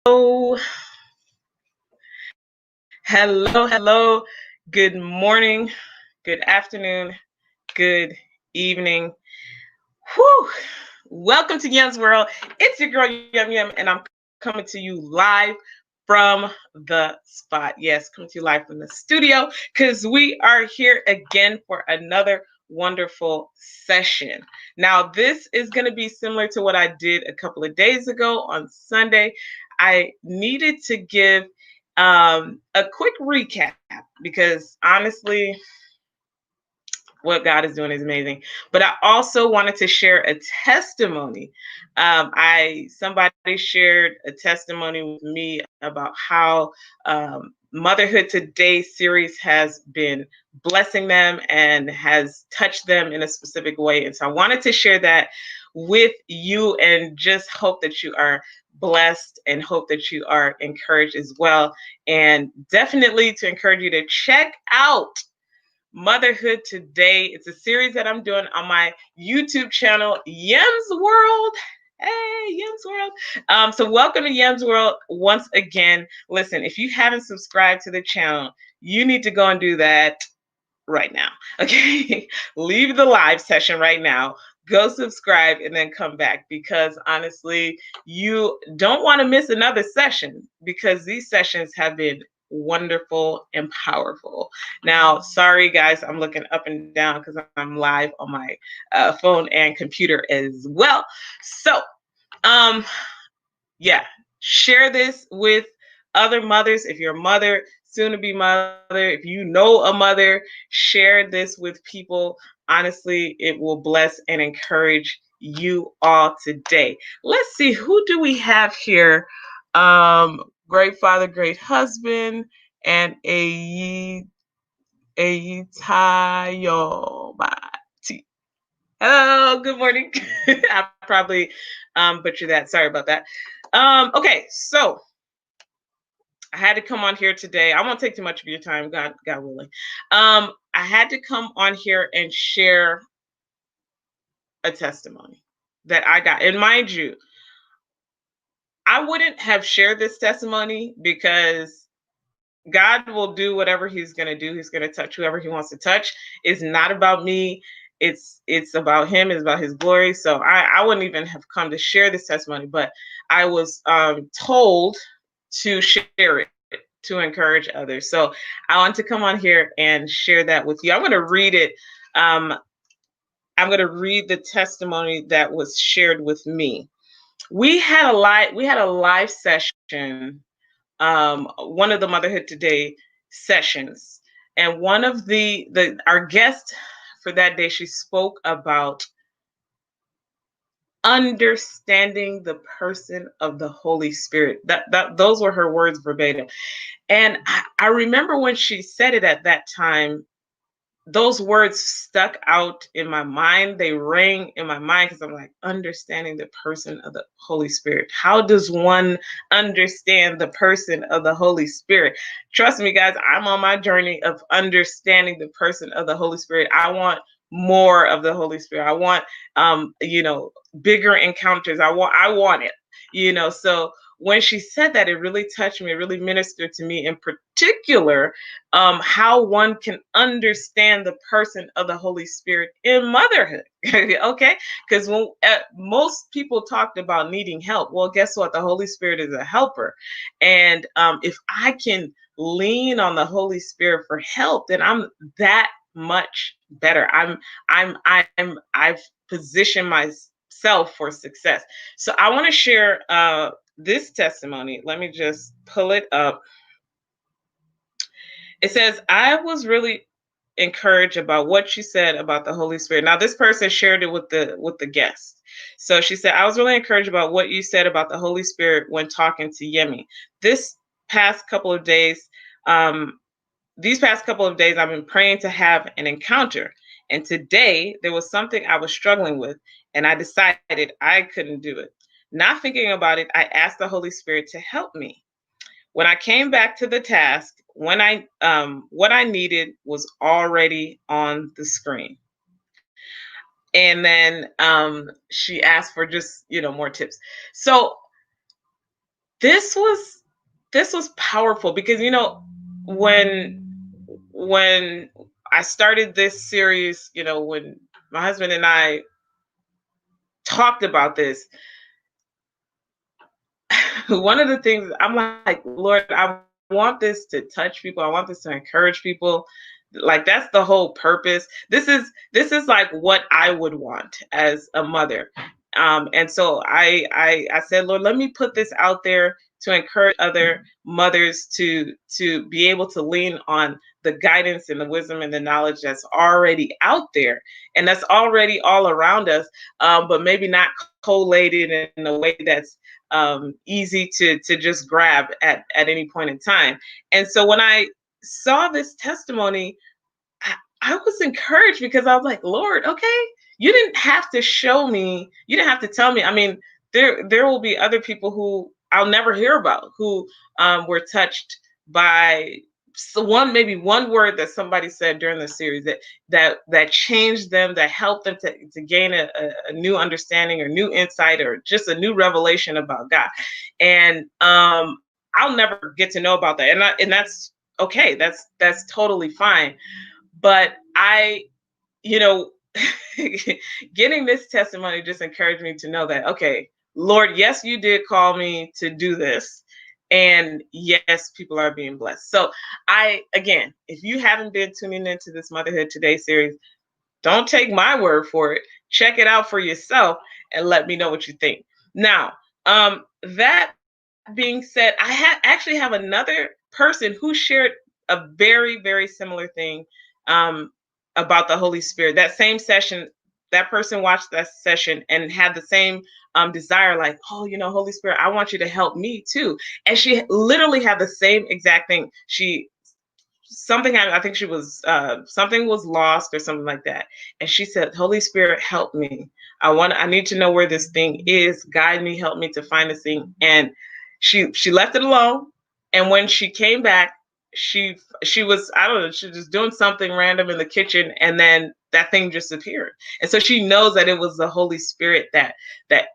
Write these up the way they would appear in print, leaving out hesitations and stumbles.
Hello, hello. Good morning, good afternoon, good evening. Whew. Welcome to YEM'S World. It's your girl Yem, and I'm coming to you live from the spot. Yes, coming to you live from the studio because we are here again for another wonderful session. Now, this is going to be similar to what I did a couple of days ago on Sunday. I needed to give a quick recap because honestly, what God is doing is amazing. But I also wanted to share a testimony. Somebody shared a testimony with me about how Motherhood Today series has been blessing them and has touched them in a specific way. And so I wanted to share that with you and just hope that you are blessed and hope that you are encouraged as well. And definitely to encourage you to check out Motherhood Today. It's a series that I'm doing on my YouTube channel, YEM'S World. Hey, YEM'S World. So welcome to YEM'S World once again. Listen, if you haven't subscribed to the channel, you need to go and do that right now. Okay. Leave the live session right now. Go subscribe and then come back because honestly, you don't want to miss another session because these sessions have been wonderful and powerful. Now, sorry guys, I'm looking up and down because I'm live on my phone and computer as well. So, um, yeah, share this with other mothers. If you're a mother, soon to be mother, if you know a mother, share this with people. Honestly, it will bless and encourage you all today. Let's see, who do we have here? Great father, great husband, and a tayo. Hello, good morning. I probably butchered that. Sorry about that. Okay, so I had to come on here today. I won't take too much of your time, God willing. I had to come on here and share a testimony that I got. And mind you, I wouldn't have shared this testimony because God will do whatever He's going to do. He's going to touch whoever He wants to touch. It's not about me. It's about Him. It's about His glory. So I wouldn't even have come to share this testimony, but I was told to share it to encourage others. So I want to come on here and share that with you. I'm going to read it. I'm going to read the testimony that was shared with me. We had a live session, one of the Motherhood Today sessions, and one of our guest for that day, she spoke about understanding the person of the Holy Spirit. That those were her words verbatim. And I remember when she said it at that time, those words stuck out in my mind. They rang in my mind because I'm like, understanding the person of the Holy Spirit. How does one understand the person of the Holy Spirit? Trust me, guys, I'm on my journey of understanding the person of the Holy Spirit. I want more of the Holy Spirit. I want, bigger encounters. I want it, so when she said that, it really touched me. It really ministered to me in particular, how one can understand the person of the Holy Spirit in motherhood. Okay, because when most people talked about needing help, well, guess what? The Holy Spirit is a helper, and if I can lean on the Holy Spirit for help, then I'm that much better. I've positioned myself for success. So I want to share this testimony. Let me just pull it up. It says, I was really encouraged about what you said about the Holy Spirit. Now, this person shared it with the guest. So she said, I was really encouraged about what you said about the Holy Spirit when talking to Yemi. This past couple of days, these past couple of days, I've been praying to have an encounter. And today there was something I was struggling with, and I decided I couldn't do it. Not thinking about it, I asked the Holy Spirit to help me. When I came back to the task, what I needed was already on the screen. And then she asked for just more tips. So this was powerful because when I started this series, when my husband and I talked about this, one of the things I'm like, Lord, I want this to touch people. I want this to encourage people. Like that's the whole purpose. This is like what I would want as a mother. And so I said, Lord, let me put this out there to encourage other mothers to be able to lean on the guidance and the wisdom and the knowledge that's already out there and that's already all around us, but maybe not collated in a way that's easy to just grab at any point in time. And so when I saw this testimony, I was encouraged because I was like, Lord, okay, you didn't have to show me, you didn't have to tell me. I mean, there will be other people who I'll never hear about who were touched by maybe one word that somebody said during the series that changed them, that helped them to gain a new understanding or new insight or just a new revelation about God. And I'll never get to know about that. And that's okay. That's totally fine. But you know, getting this testimony just encouraged me to know that, okay, Lord, yes, you did call me to do this. And yes, people are being blessed. So again, if you haven't been tuning into this Motherhood Today series, don't take my word for it. Check it out for yourself and let me know what you think. Now, that being said, actually have another person who shared a very, very similar thing about the Holy Spirit. That same session, that person watched that session and had the same desire, like, oh, Holy Spirit, I want you to help me too. And she literally had the same exact thing. I think she was something was lost or something like that, and she said, Holy Spirit, help me. I need to know where this thing is. Guide me, help me to find this thing. And she left it alone, and when she came back, she was, I don't know, she was just doing something random in the kitchen, and then that thing just appeared. And so she knows that it was the Holy Spirit, that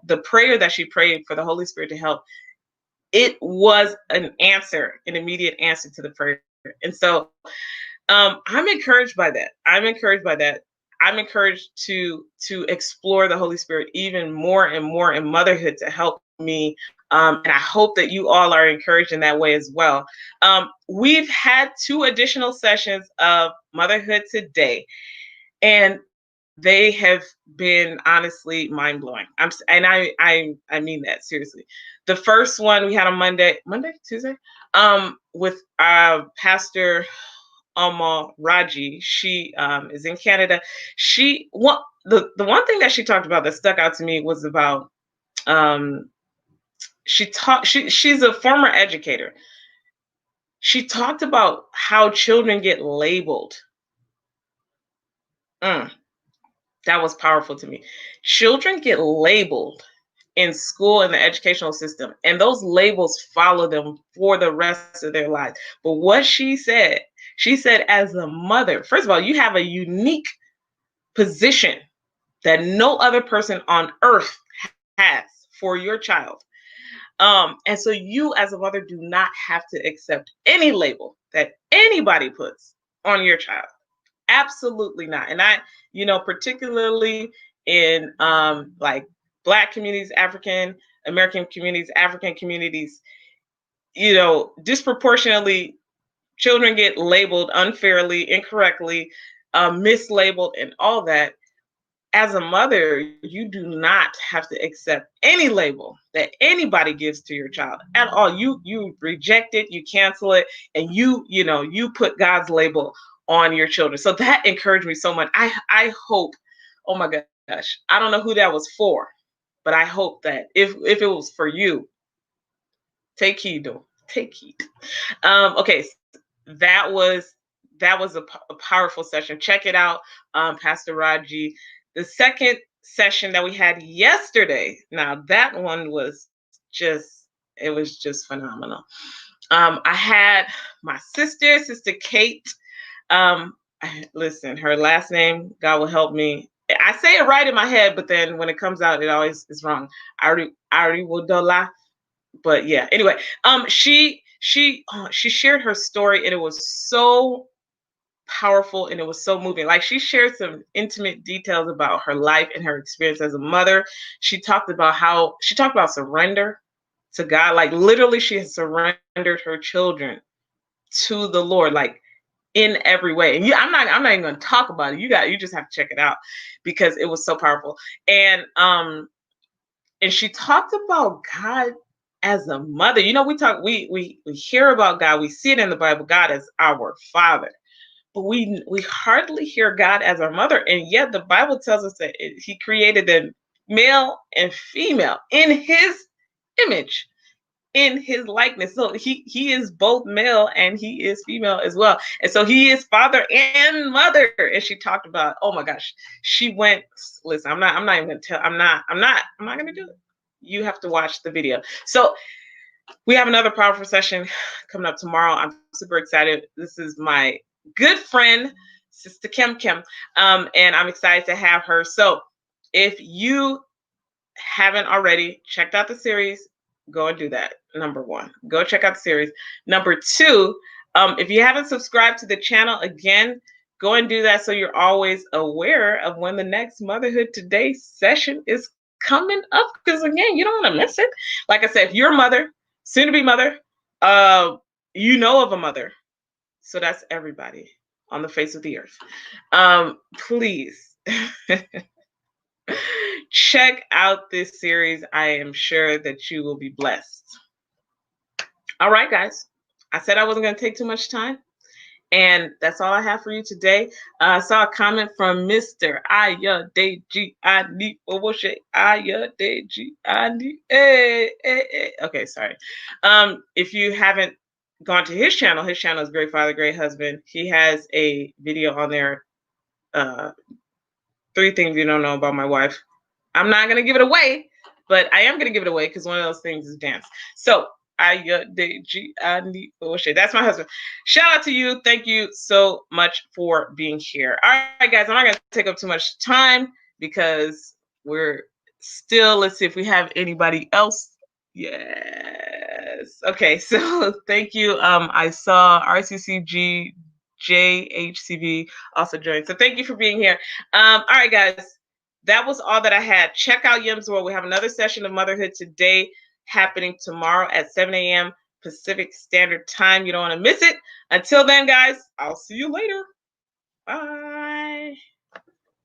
the prayer that she prayed for the Holy Spirit to help, it was an immediate answer to the prayer. And so I'm encouraged by that. I'm encouraged to explore the Holy Spirit even more and more in motherhood to help me. And I hope that you all are encouraged in that way as well. We've had 2 additional sessions of Motherhood Today, and they have been honestly mind blowing. I mean that seriously. The first one we had on Tuesday, with Pastor Raji. She is in Canada. The one thing that she talked about that stuck out to me was about she's a former educator. She talked about how children get labeled. That was powerful to me. Children get labeled in school and the educational system, and those labels follow them for the rest of their lives. But what she said, as a mother, first of all, you have a unique position that no other person on earth has for your child. And so you as a mother do not have to accept any label that anybody puts on your child. Absolutely not. And particularly in like Black communities, African American communities, African communities, disproportionately children get labeled unfairly, incorrectly, mislabeled, and all that. As a mother, you do not have to accept any label that anybody gives to your child at all. You reject it, you cancel it, and you put God's label on your children. So that encouraged me so much. I hope, oh my gosh, I don't know who that was for, but I hope that if it was for you, take heed, though. Take heed. Okay, that was a powerful session. Check it out, Pastor Raji. The second session that we had yesterday, now that one was just phenomenal. I had my sister Kate. Listen, her last name, God will help me. I say it right in my head, but then when it comes out, it always is wrong. Ariwodola. But yeah, anyway, she shared her story, and it was so powerful and it was so moving. Like, she shared some intimate details about her life and her experience as a mother. She talked about surrender to God. Like, literally, she has surrendered her children to the Lord, like, in every way. And I'm not even going to talk about it. You just have to check it out because it was so powerful. And she talked about God as a mother. We hear about God, we see it in the Bible, God as our Father, but we hardly hear God as our mother. And yet the Bible tells us that He created them male and female in His image, in His likeness. So He is both male and He is female as well. And so He is father and mother. And she talked about, oh my gosh, she went. Listen, I'm not even gonna tell. I'm not gonna do it. You have to watch the video. So we have another powerful session coming up tomorrow. I'm super excited. This is my good friend, Sister Kim, and I'm excited to have her. So if you haven't already checked out the series, go and do that. Number one, go check out the series. Number two, if you haven't subscribed to the channel, again, go and do that so you're always aware of when the next Motherhood Today session is coming up. Because again, you don't want to miss it. Like I said, if you're a mother, soon to be mother, you know of a mother. So that's everybody on the face of the earth. Please check out this series. I am sure that you will be blessed. All right, guys. I said I wasn't going to take too much time. And that's all I have for you today. I saw a comment from Mr. Ayadeji. Okay, sorry. If you haven't gone to his channel is Great Father, Great Husband. He has a video on there. 3 things you don't know about my wife. I'm not going to give it away, but I am going to give it away because one of those things is dance. So, that's my husband. Shout out to you. Thank you so much for being here. All right, guys, I'm not going to take up too much time because we're still, let's see if we have anybody else. Yes. Okay, so thank you. I saw RCCG JHCV also joined. So thank you for being here. All right, guys. That was all that I had. Check out YEM'S World. We have another session of Motherhood Today happening tomorrow at 7 a.m. Pacific Standard Time. You don't want to miss it. Until then, guys, I'll see you later. Bye.